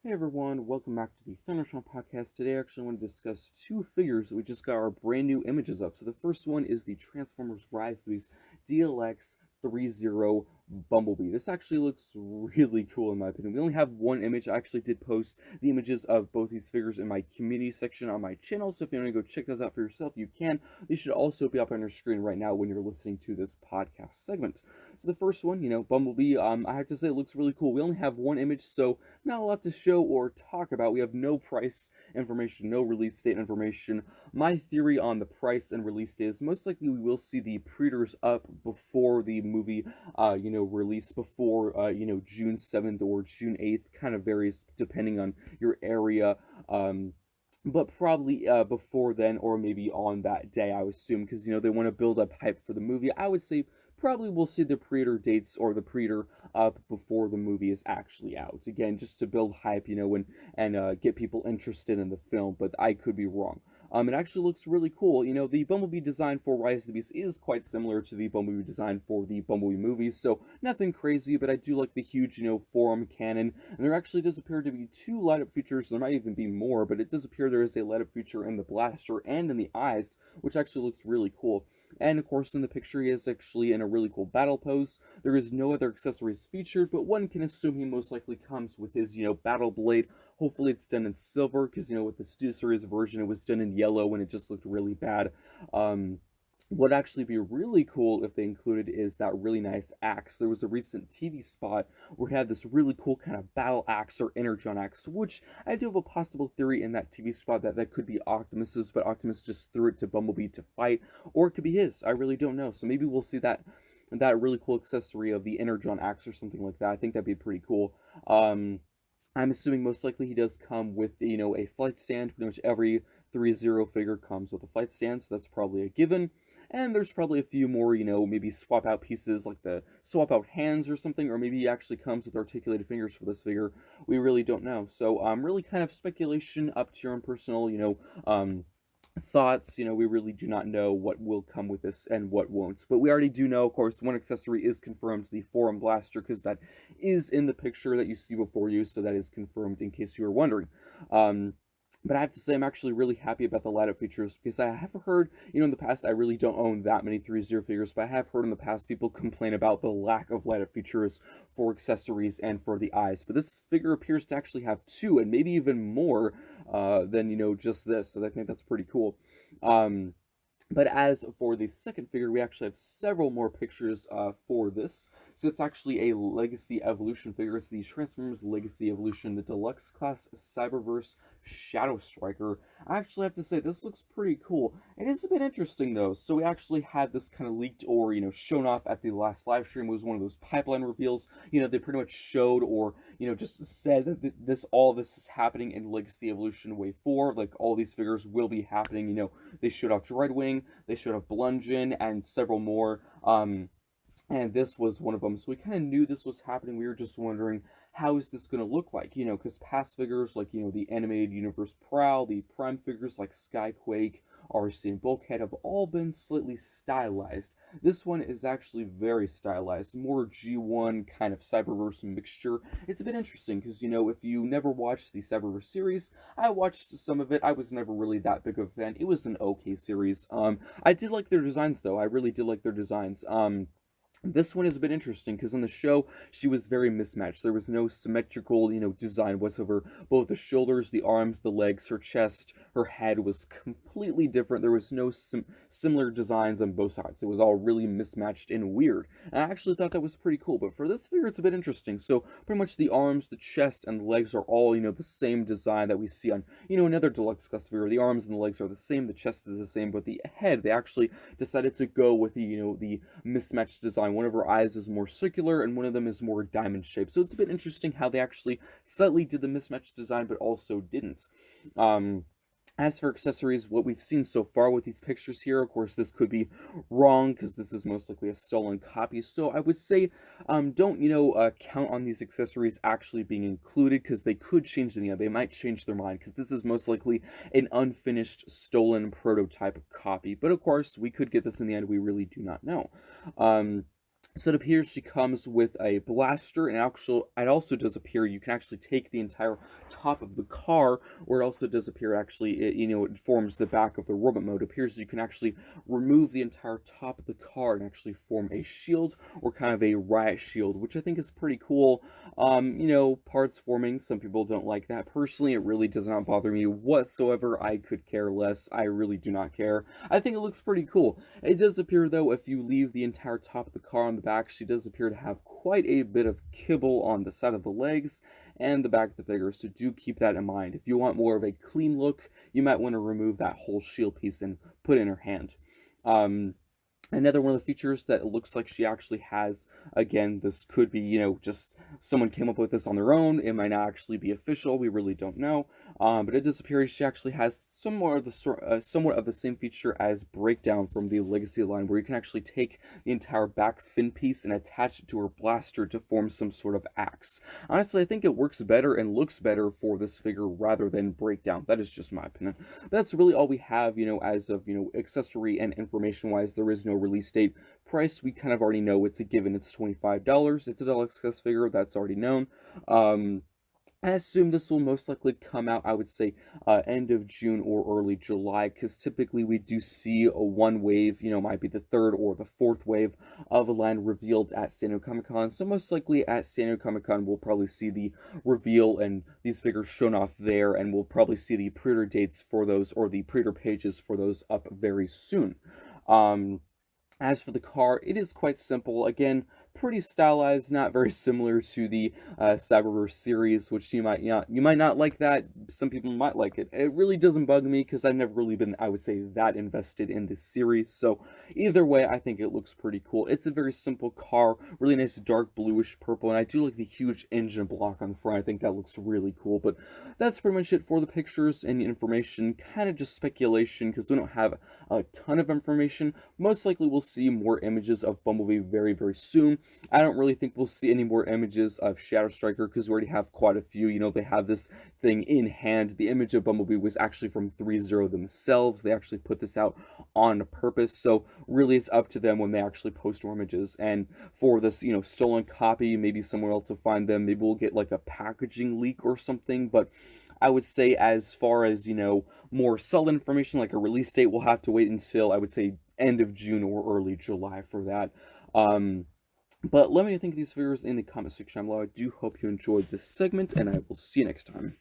Hey everyone, welcome back to the Thundertron podcast. Today I actually want to discuss two figures that we just got our brand new images of. So the first one is the Transformers Rise Beast DLX Threezero Bumblebee. This actually looks really cool in my opinion. We only have one image. I actually did post the images of both these figures in my community section on my channel, so if you want to go check those out for yourself, you can. They should also be up on your screen right now when you're listening to this podcast segment. So the first one, Bumblebee, I have to say it looks really cool. We only have one image, so not a lot to show or talk about. We have no price information, no release date information. My theory on the price and release date is most likely we will see the pre-orders up before the movie, release before, June 7th or June 8th. Kind of varies depending on your area. But probably before then, or maybe on that day, I would assume, because they want to build up hype for the movie. I would say probably we'll see the pre-order dates or the pre-order up before the movie is actually out. Again, just to build hype, and get people interested in the film. But I could be wrong. It actually looks really cool. The Bumblebee design for Rise of the Beast is quite similar to the Bumblebee design for the Bumblebee movies, so nothing crazy, but I do like the huge, forearm cannon. And there actually does appear to be two light-up features. There might even be more, but it does appear there is a light-up feature in the blaster and in the eyes, which actually looks really cool. And of course, in the picture, he is actually in a really cool battle pose. There is no other accessories featured, but one can assume he most likely comes with his, battle blade. Hopefully, it's done in silver, because, with the Stu Series version, it was done in yellow and it just looked really bad. Would actually be really cool if they included is that really nice axe. There was a recent TV spot where it had this really cool kind of battle axe or energon axe, which I do have a possible theory in that TV spot that could be Optimus's, but Optimus just threw it to Bumblebee to fight, or it could be his. I really don't know. So maybe we'll see that really cool accessory of the energon axe or something like that. I think that'd be pretty cool. I'm assuming most likely he does come with, a flight stand. Pretty much every Threezero figure comes with a flight stand, so that's probably a given. And there's probably a few more, maybe swap out pieces like the swap out hands or something, or maybe he actually comes with articulated fingers for this figure. We really don't know. So, really kind of speculation up to your own personal, thoughts. We really do not know what will come with this and what won't. But we already do know, of course, one accessory is confirmed, the forearm blaster, because that is in the picture that you see before you, so that is confirmed in case you were wondering. Um, but I have to say, I'm actually really happy about the light-up features because I have heard, in the past, I really don't own that many Threezero figures, but I have heard in the past people complain about the lack of light-up features for accessories and for the eyes. But this figure appears to actually have two, and maybe even more than, just this. So I think that's pretty cool. Um, but as for the second figure, we actually have several more pictures for this. So it's actually a Legacy Evolution figure. It's the Transformers Legacy Evolution, the Deluxe Class Cyberverse Shadow Striker. I actually have to say, this looks pretty cool. It is a bit interesting, though. So we actually had this kind of leaked or, shown off at the last live stream. It was one of those pipeline reveals. They pretty much showed or, just said that all this is happening in Legacy Evolution Wave 4. Like, all these figures will be happening. They showed off Dreadwing, they showed off Bludgeon, and several more. And this was one of them. So we kind of knew this was happening. We were just wondering, how is this going to look like? Because past figures like, the Animated Universe Prowl, the Prime figures like Skyquake, RC, and Bulkhead have all been slightly stylized. This one is actually very stylized, more G1 kind of Cyberverse mixture. It's a bit interesting because, if you never watched the Cyberverse series, I watched some of it. I was never really that big of a fan. It was an okay series. I did like their designs, though. I really did like their designs. This one is a bit interesting because in the show she was very mismatched. There was no symmetrical, design whatsoever. Both the shoulders, the arms, the legs, her chest, her head was completely different. There was no similar designs on both sides. It was all really mismatched and weird. And I actually thought that was pretty cool. But for this figure, it's a bit interesting. So pretty much the arms, the chest, and the legs are all, the same design that we see on, another deluxe class figure. The arms and the legs are the same. The chest is the same. But the head, they actually decided to go with the mismatched design. One of her eyes is more circular and one of them is more diamond shaped. So it's a bit interesting how they actually slightly did the mismatched design but also didn't. As for accessories, what we've seen so far with these pictures here, of course, this could be wrong because this is most likely a stolen copy. So I would say don't, count on these accessories actually being included because they could change in the end. They might change their mind because this is most likely an unfinished, stolen prototype copy. But of course, we could get this in the end. We really do not know. So it appears she comes with a blaster, and it also does appear you can actually take the entire top of the car, or it also does appear actually, it forms the back of the robot mode. It appears you can actually remove the entire top of the car and actually form a shield, or kind of a riot shield, which I think is pretty cool. Parts forming, some people don't like that. Personally, it really does not bother me whatsoever. I could care less. I really do not care. I think it looks pretty cool. It does appear, though, if you leave the entire top of the car on the back, she does appear to have quite a bit of kibble on the side of the legs and the back of the figure, so do keep that in mind. If you want more of a clean look, you might want to remove that whole shield piece and put it in her hand. Another one of the features that it looks like she actually has, again, this could be, just someone came up with this on their own. It might not actually be official. We really don't know. But it does appear she actually has somewhat of the same feature as Breakdown from the Legacy line, where you can actually take the entire back fin piece and attach it to her blaster to form some sort of axe. Honestly, I think it works better and looks better for this figure rather than Breakdown. That is just my opinion. But that's really all we have, as of, accessory and information-wise. There is no release date. Price, we kind of already know it's a given. It's $25. It's a deluxe figure. That's already known. I assume this will most likely come out, I would say, end of June or early July, because typically we do see a one wave, might be the third or the fourth wave of a line revealed at San Diego Comic-Con. So most likely at San Diego Comic-Con, we'll probably see the reveal and these figures shown off there, and we'll probably see the pre-order dates for those, or the pre-order pages for those up very soon. As for the car, it is quite simple. Again, pretty stylized, not very similar to the Cyberverse series, which you might not like that. Some people might like it. It really doesn't bug me because I've never really been, I would say, that invested in this series. So either way, I think it looks pretty cool. It's a very simple car, really nice dark bluish purple, and I do like the huge engine block on the front. I think that looks really cool. But that's pretty much it for the pictures and the information. Kind of just speculation because we don't have a ton of information. Most likely we'll see more images of Bumblebee very, very soon. I don't really think we'll see any more images of Shadow Striker because we already have quite a few. They have this thing in hand. The image of Bumblebee was actually from Threezero themselves. They actually put this out on purpose. So really it's up to them when they actually post more images. And for this, stolen copy, maybe somewhere else to find them. Maybe we'll get like a packaging leak or something. But I would say as far as, more solid information like a release date, we'll have to wait until, I would say, end of June or early July for that. But let me know what you think of these figures in the comment section down below. I do hope you enjoyed this segment, and I will see you next time.